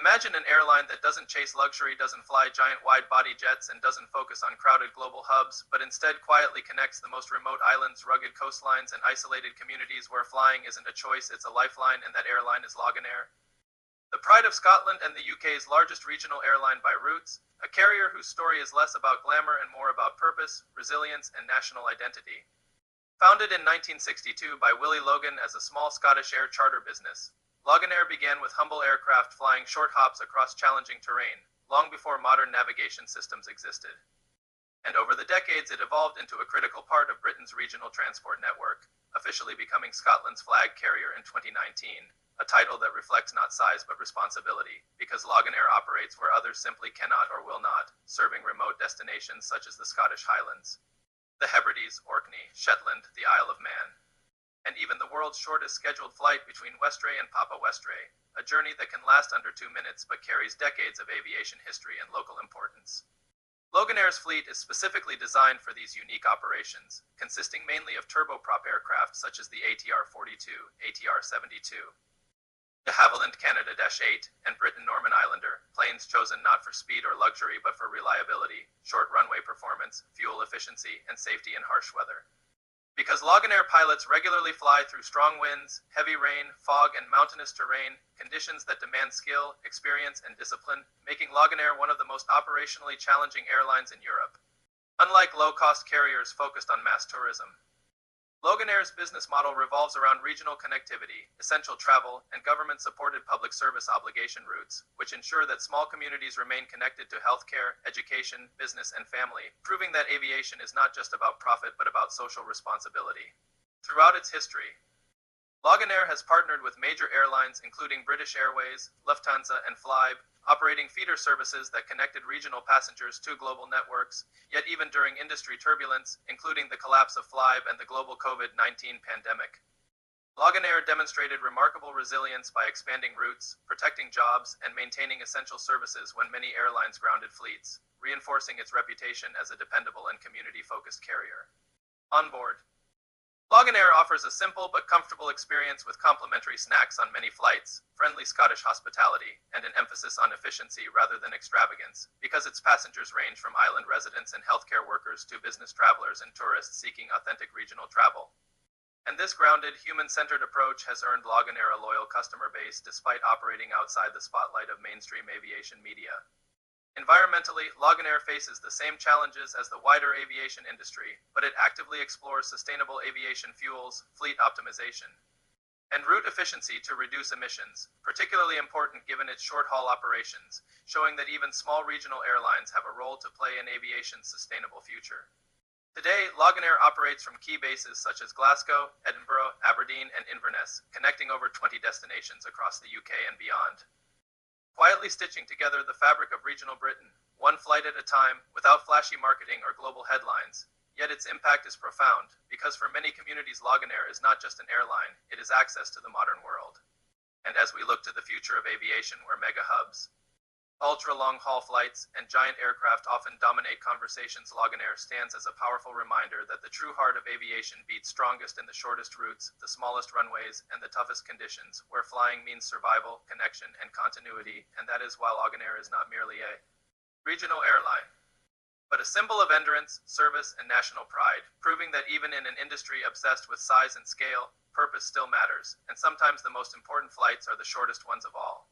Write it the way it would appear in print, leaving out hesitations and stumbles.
Imagine an airline that doesn't chase luxury, doesn't fly giant wide-body jets, and doesn't focus on crowded global hubs, but instead quietly connects the most remote islands, rugged coastlines, and isolated communities where flying isn't a choice, it's a lifeline, and that airline is Loganair. The pride of Scotland and the UK's largest regional airline by routes, a carrier whose story is less about glamour and more about purpose, resilience, and national identity. Founded in 1962 by Willie Logan as a small Scottish air charter business, Loganair began with humble aircraft flying short hops across challenging terrain, long before modern navigation systems existed. And over the decades, it evolved into a critical part of Britain's regional transport network, officially becoming Scotland's flag carrier in 2019, a title that reflects not size but responsibility, because Loganair operates where others simply cannot or will not, serving remote destinations such as the Scottish Highlands, the Hebrides, Orkney, Shetland, the Isle of Man, and even the world's shortest scheduled flight between Westray and Papa Westray, a journey that can last under 2 minutes but carries decades of aviation history and local importance. Loganair's fleet is specifically designed for these unique operations, consisting mainly of turboprop aircraft such as the ATR-42, ATR-72, de Havilland Canada-8, and Britain Norman Islander, planes chosen not for speed or luxury but for reliability, short runway performance, fuel efficiency, and safety in harsh weather. Because Loganair pilots regularly fly through strong winds, heavy rain, fog, and mountainous terrain, conditions that demand skill, experience, and discipline, making Loganair one of the most operationally challenging airlines in Europe. Unlike low-cost carriers focused on mass tourism, Loganair's business model revolves around regional connectivity, essential travel, and government-supported public service obligation routes, which ensure that small communities remain connected to healthcare, education, business, and family, proving that aviation is not just about profit but about social responsibility. Throughout its history, Loganair has partnered with major airlines including British Airways, Lufthansa, and Flybe, operating feeder services that connected regional passengers to global networks, yet even during industry turbulence, including the collapse of Flybe and the global COVID-19 pandemic, Loganair demonstrated remarkable resilience by expanding routes, protecting jobs, and maintaining essential services when many airlines grounded fleets, reinforcing its reputation as a dependable and community-focused carrier. On board, Loganair offers a simple but comfortable experience with complimentary snacks on many flights, friendly Scottish hospitality, and an emphasis on efficiency rather than extravagance, because its passengers range from island residents and healthcare workers to business travelers and tourists seeking authentic regional travel. And this grounded, human-centered approach has earned Loganair a loyal customer base despite operating outside the spotlight of mainstream aviation media. Environmentally, Loganair faces the same challenges as the wider aviation industry, but it actively explores sustainable aviation fuels, fleet optimization, and route efficiency to reduce emissions, particularly important given its short-haul operations, showing that even small regional airlines have a role to play in aviation's sustainable future. Today, Loganair operates from key bases such as Glasgow, Edinburgh, Aberdeen, and Inverness, connecting over 20 destinations across the UK and beyond. Quietly stitching together the fabric of regional Britain, one flight at a time, without flashy marketing or global headlines, yet its impact is profound, because for many communities Loganair is not just an airline, it is access to the modern world. And as we look to the future of aviation where mega hubs, ultra-long-haul flights, and giant aircraft often dominate conversations, Loganair stands as a powerful reminder that the true heart of aviation beats strongest in the shortest routes, the smallest runways, and the toughest conditions, where flying means survival, connection, and continuity, and that is why Loganair is not merely a regional airline, but a symbol of endurance, service, and national pride, proving that even in an industry obsessed with size and scale, purpose still matters, and sometimes the most important flights are the shortest ones of all.